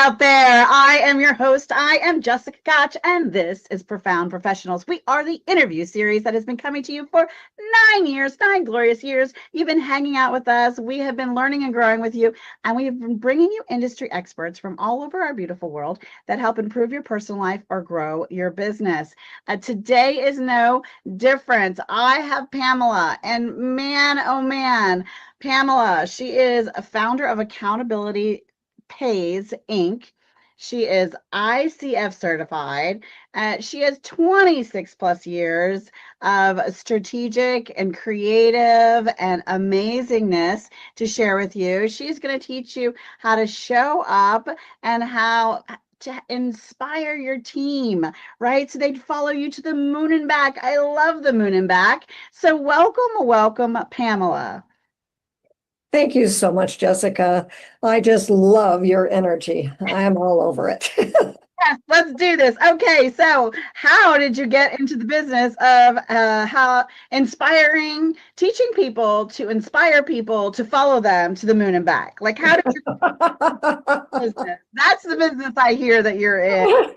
out there. I am your host. I am Jessica Koch, and this is Profound Professionals. We are the interview series that has been coming to you for 9 years, 9 glorious years. You've been hanging out with us. We have been learning and growing with you, and we have been bringing you industry experts from all over our beautiful world that help improve your personal life or grow your business. Today is no different. I have Pamela, and man, oh man, Pamela, she is a founder of Accountability Pays Inc. She is ICF certified. She has 26 plus years of strategic and creative and amazingness to share with you. She's going to teach you how to show up and how to inspire your team, right? So they'd follow you to the moon and back. I love the moon and back. So welcome, Pamela. Thank you so much, Jessica. I just love your energy. I am all over it. Yes, let's do this. Okay, so how did you get into the business of how inspiring, teaching people to inspire people to follow them to the moon and back? Like, how did you business? That's the business I hear that you're in.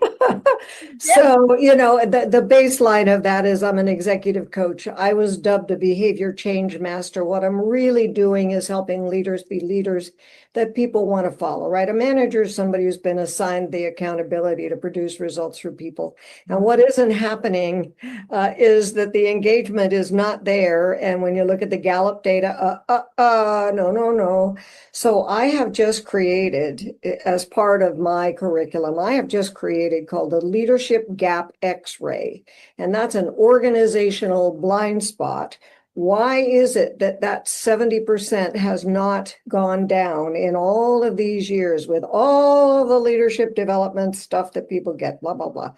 So, the baseline of that is I'm an executive coach. I was dubbed a behavior change master. What I'm really doing is helping leaders be leaders that people want to follow, right? A manager is somebody who's been assigned the accountability to produce results for people. And what isn't happening is that the engagement is not there. And when you look at the Gallup data, no. So I have just created, as part of my curriculum, I have just created called the Leadership Gap X-ray. And that's an organizational blind spot. Why is it that 70% has not gone down in all of these years with all the leadership development stuff that people get, blah, blah, blah.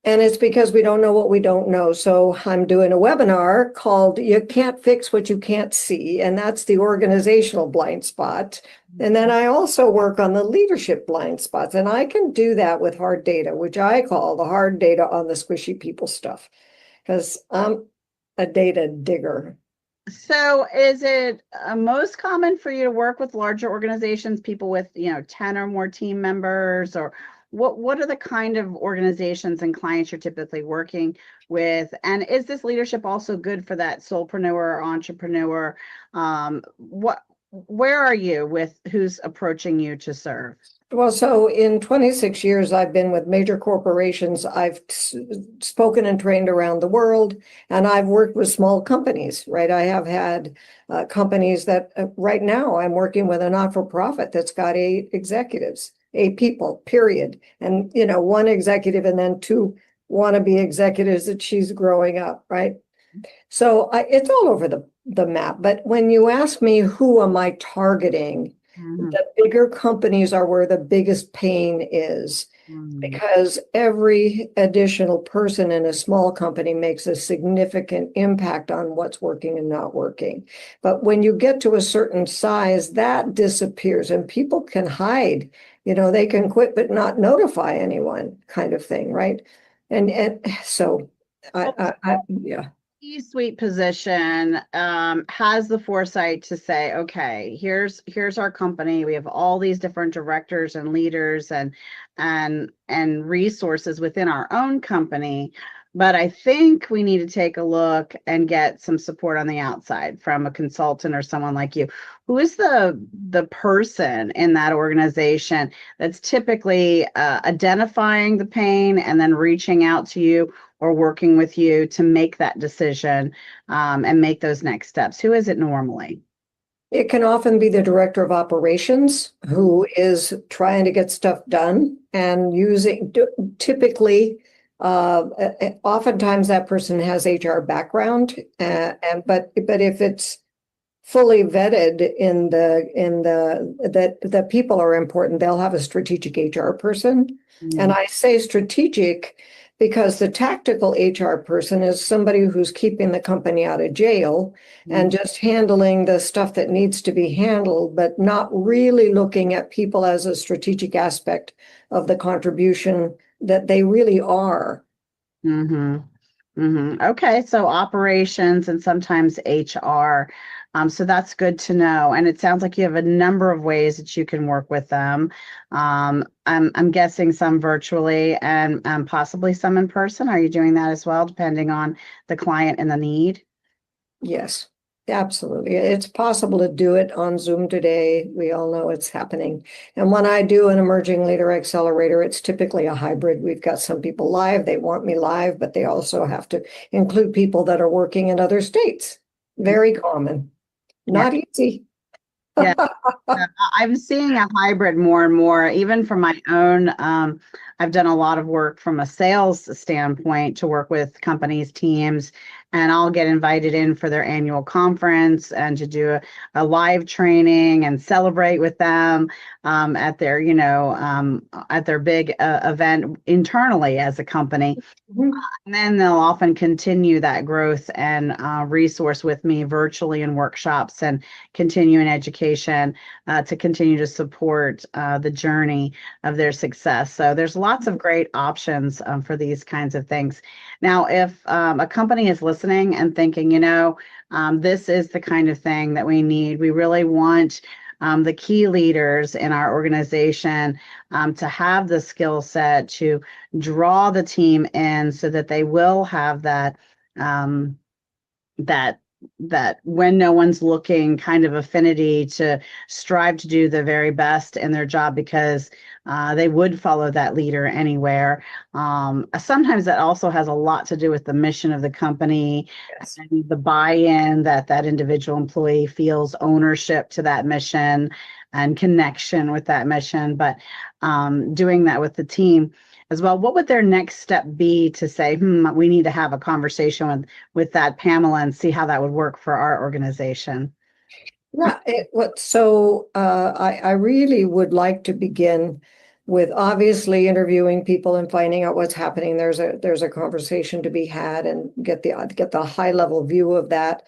And it's because we don't know what we don't know. So I'm doing a webinar called You Can't Fix What You Can't See. And that's the organizational blind spot. And then I also work on the leadership blind spots. And I can do that with hard data, which I call the hard data on the squishy people stuff. Because I'm a data digger. So is it most common for you to work with larger organizations, people with, 10 or more team members, or what are the kind of organizations and clients you're typically working with? And is this leadership also good for that solopreneur or entrepreneur? Where are you with who's approaching you to serve? Well, so in 26 years, I've been with major corporations. I've spoken and trained around the world, and I've worked with small companies, right? I have had companies that right now I'm working with a not-for-profit that's got 8 executives, 8 people, period. And, one executive and then 2 wannabe executives that she's growing up, right? So it's all over the map. But when you ask me, who am I targeting? The bigger companies are where the biggest pain is, because every additional person in a small company makes a significant impact on what's working and not working. But when you get to a certain size, that disappears and people can hide. They can quit but not notify anyone, kind of thing, right? And so yeah. C-suite position has the foresight to say, okay, here's our company. We have all these different directors and leaders and resources within our own company. But I think we need to take a look and get some support on the outside from a consultant or someone like you. Who is the person in that organization that's typically identifying the pain and then reaching out to you or working with you to make that decision and make those next steps? Who is it normally? It can often be the director of operations who is trying to get stuff done and typically, oftentimes that person has HR background, but if it's fully vetted that people are important, they'll have a strategic HR person. And I say strategic because the tactical HR person is somebody who's keeping the company out of jail and just handling the stuff that needs to be handled, but not really looking at people as a strategic aspect of the contribution that they really are. Okay, so operations and sometimes HR. So that's good to know. And it sounds like you have a number of ways that you can work with them. I'm guessing some virtually and possibly some in person. Are you doing that as well, depending on the client and the need? Yes, absolutely. It's possible to do it on Zoom today. We all know it's happening. And when I do an emerging leader accelerator, it's typically a hybrid. We've got some people live, they want me live, but they also have to include people that are working in other states. Very common, Yeah. not easy. Yeah. I'm seeing a hybrid more and more, even from my own. I've done a lot of work from a sales standpoint to work with companies, teams, and I'll get invited in for their annual conference and to do a live training and celebrate with them at their, at their big event internally as a company. Mhm. And then they'll often continue that growth and resource with me virtually in workshops and continuing education to continue to support the journey of their success. So there's lots of great options for these kinds of things. Now, if a company is listening and thinking, this is the kind of thing that we need, we really want the key leaders in our organization to have the skill set to draw the team in so that they will have um, that that when no one's looking kind of affinity to strive to do the very best in their job because they would follow that leader anywhere. Sometimes that also has a lot to do with the mission of the company Yes. and the buy-in that that individual employee feels ownership to that mission and connection with that mission. But doing that with the team as well, what would their next step be to say, we need to have a conversation with that Pamela and see how that would work for our organization? Yeah, I really would like to begin with obviously interviewing people and finding out what's happening. There's a conversation to be had and get the high level view of that.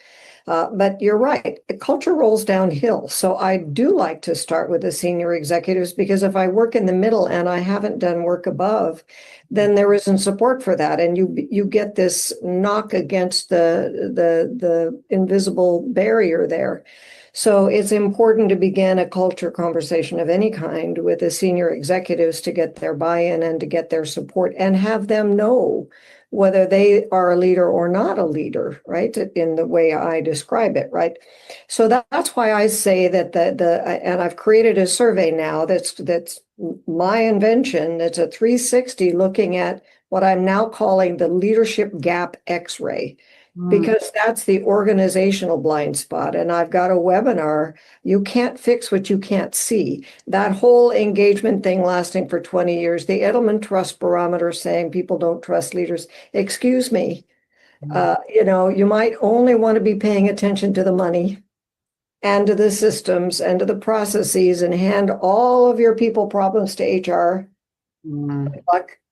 But you're right, the culture rolls downhill. So I do like to start with the senior executives because if I work in the middle and I haven't done work above, then there isn't support for that, and you get this knock against the invisible barrier there. So it's important to begin a culture conversation of any kind with the senior executives to get their buy-in and to get their support and have them know whether they are a leader or not a leader, right? In the way I describe it, right? So that's why I say that and I've created a survey now that's my invention. It's a 360 looking at what I'm now calling the leadership gap X-ray, because that's the organizational blind spot. And I've got a webinar, You Can't Fix What You Can't See. That whole engagement thing lasting for 20 years, the Edelman Trust Barometer saying people don't trust leaders. Excuse me, you might only want to be paying attention to the money and to the systems and to the processes and hand all of your people problems to HR.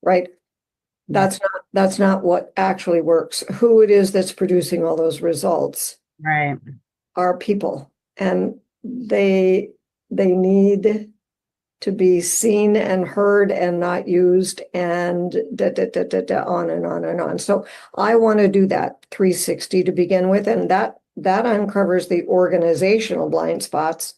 Right? That's not what actually works. Who it is that's producing all those results Right. are people, and they need to be seen and heard and not used, and on and on and on. So I want to do that 360 to begin with, and that uncovers the organizational blind spots,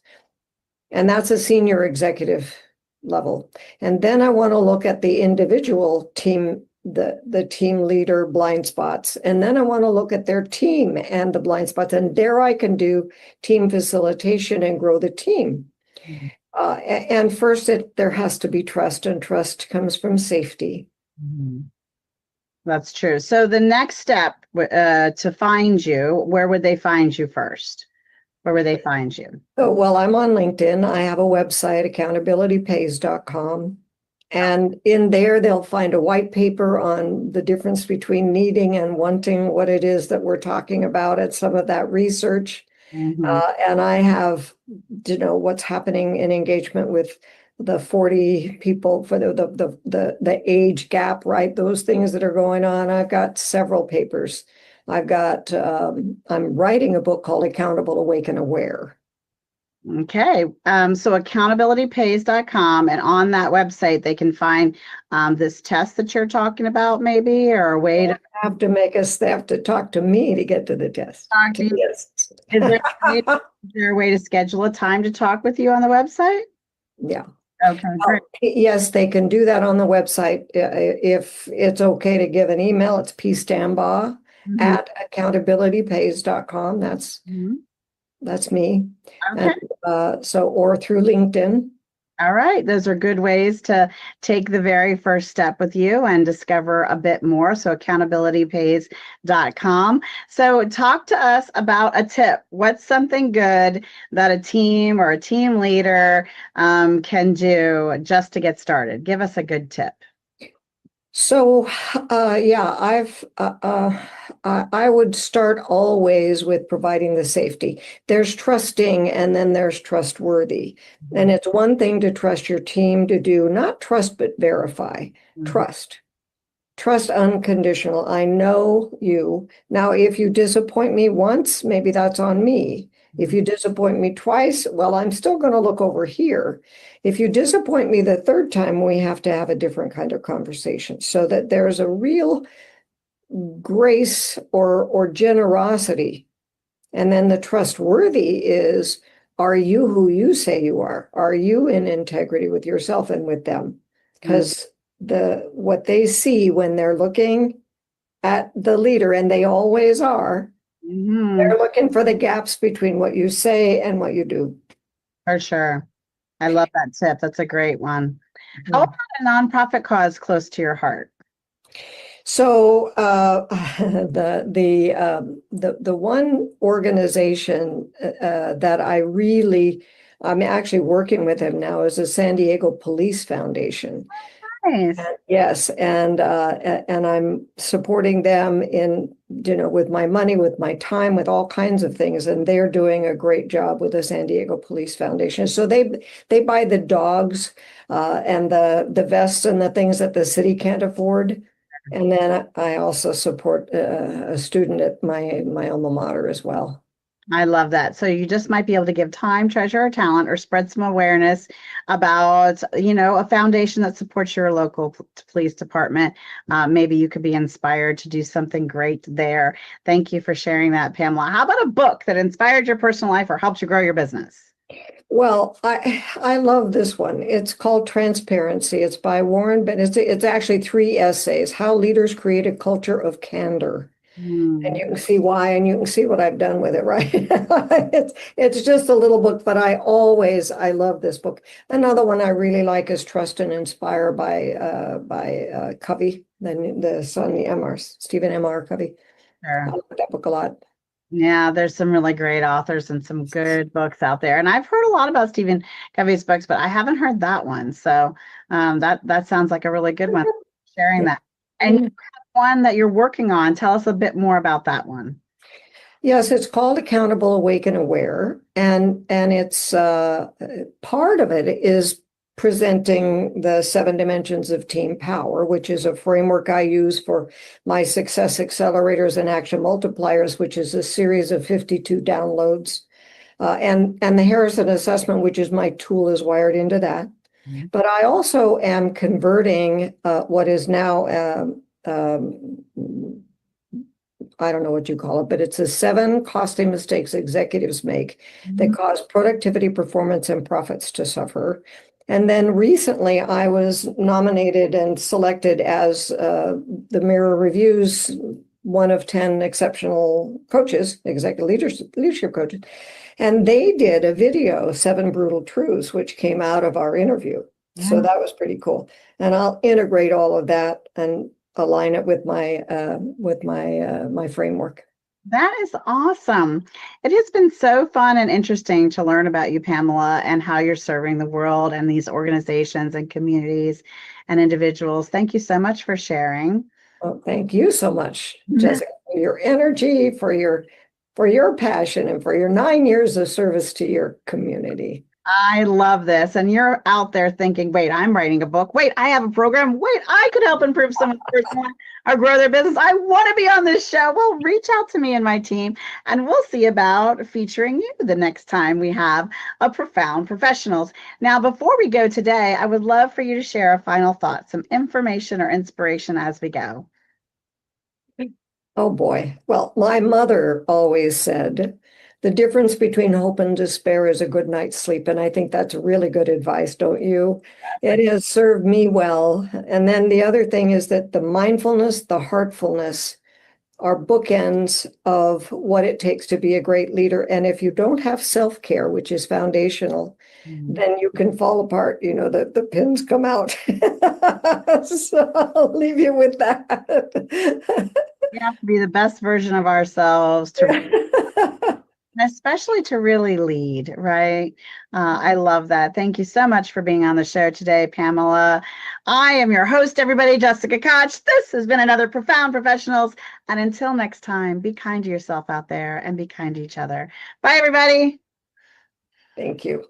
and that's a senior executive level. And then I want to look at the individual team, the team leader blind spots. And then I want to look at their team and the blind spots. And there I can do team facilitation and grow the team. And first, there has to be trust, and trust comes from safety. That's true. So the next step to find you, where would they find you first? Where would they find you? So, well, I'm on LinkedIn. I have a website, accountabilitypays.com. And in there, they'll find a white paper on the difference between needing and wanting, what it is that we're talking about at some of that research. And I have, what's happening in engagement with the 40 people for the age gap, right? Those things that are going on. I've got several papers. I've got, I'm writing a book called Accountable, Awake, and Aware. Okay. So accountabilitypays.com, and on that website, they can find this test that you're talking about, maybe, or a way to they have to talk to me to get to the test. talk to you. Yes. Is there, is there a way to schedule a time to talk with you on the website? Yeah. Okay, great. Yes, they can do that on the website. If it's okay to give an email, it's pstambaugh Mhm. at accountabilitypays.com. Mhm. That's me. Okay. And or through LinkedIn. All right. Those are good ways to take the very first step with you and discover a bit more. So accountabilitypays.com. So talk to us about a tip. What's something good that a team or a team leader can do just to get started? Give us a good tip. So, yeah, I would start always with providing the safety. There's trusting and then there's trustworthy. And it's one thing to trust your team to do, not trust, but verify. Mhm. Trust. Trust unconditional. I know you. Now, if you disappoint me once, maybe that's on me. If you disappoint me twice, well, I'm still going to look over here. If you disappoint me the third time, we have to have a different kind of conversation so that there's a real grace or generosity. And then the trustworthy is, are you who you say you are? Are you in integrity with yourself and with them? Because what they see when they're looking at the leader, and they always are, Mhm. they're looking for the gaps between what you say and what you do. For sure. I love that tip. That's a great one. How about a nonprofit cause close to your heart? So the one organization that I'm actually working with him now is the San Diego Police Foundation. Nice. Yes, and I'm supporting them in, with my money, with my time, with all kinds of things, and they're doing a great job with the San Diego Police Foundation. So they buy the dogs and the vests and the things that the city can't afford. And then I also support a student at my alma mater as well. I love that. So you just might be able to give time, treasure, or talent, or spread some awareness about, a foundation that supports your local police department. Maybe you could be inspired to do something great there. Thank you for sharing that, Pamela. How about a book that inspired your personal life or helped you grow your business? Well, I love this one. It's called Transparency. It's by Warren, but it's actually 3 essays: How Leaders Create a Culture of Candor. And you can see why, and you can see what I've done with it, right? It's just a little book, but I love this book. Another one I really like is Trust and Inspire by Covey, the son, the MR, Stephen M.R. Covey. Sure. I like that book a lot. Yeah, there's some really great authors and some good books out there. And I've heard a lot about Stephen Covey's books, but I haven't heard that one. So that sounds like a really good one. Sharing that. And you have one that you're working on. Tell us a bit more about that one. Yes, it's called Accountable, Awake, and Aware, and it's part of it is presenting the 7 dimensions of team power, which is a framework I use for my success accelerators and action multipliers, which is a series of 52 downloads, and the Harrison assessment, which is my tool, is wired into that. Mhm. But I also am converting what is now I don't know what you call it, but it's the 7 costly mistakes executives make that cause productivity, performance, and profits to suffer. And then recently I was nominated and selected as the Mirror Review's one of 10 exceptional coaches, executive leadership coaches. And they did a video, 7 Brutal Truths, which came out of our interview. So that was pretty cool. And I'll integrate all of that and align it with my framework. That is awesome. It has been so fun and interesting to learn about you, Pamela, and how you're serving the world and these organizations and communities and individuals. Thank you so much for sharing. Well, thank you so much, Jessica, for your energy, for your passion, and for your 9 years of service to your community. I love this. And you're out there thinking, wait, I'm writing a book. Wait, I have a program. Wait, I could help improve someone's personal life or grow their business. I want to be on this show. Well, reach out to me and my team, and we'll see about featuring you the next time we have a Profound Professionals. Now, before we go today, I would love for you to share a final thought, some information or inspiration as we go. Oh boy. Well, my mother always said The difference between hope and despair is a good night's sleep. And I think that's really good advice, don't you? It has served me well. And then the other thing is that the mindfulness, the heartfulness are bookends of what it takes to be a great leader. And if you don't have self-care, which is foundational, then you can fall apart. You know, the pins come out. So I'll leave you with that. We have to be the best version of ourselves especially to really lead, right? I love that. Thank you so much for being on the show today, Pamela. I am your host, everybody, Jessica Koch. This has been another Profound Professionals. And until next time, be kind to yourself out there and be kind to each other. Bye, everybody. Thank you.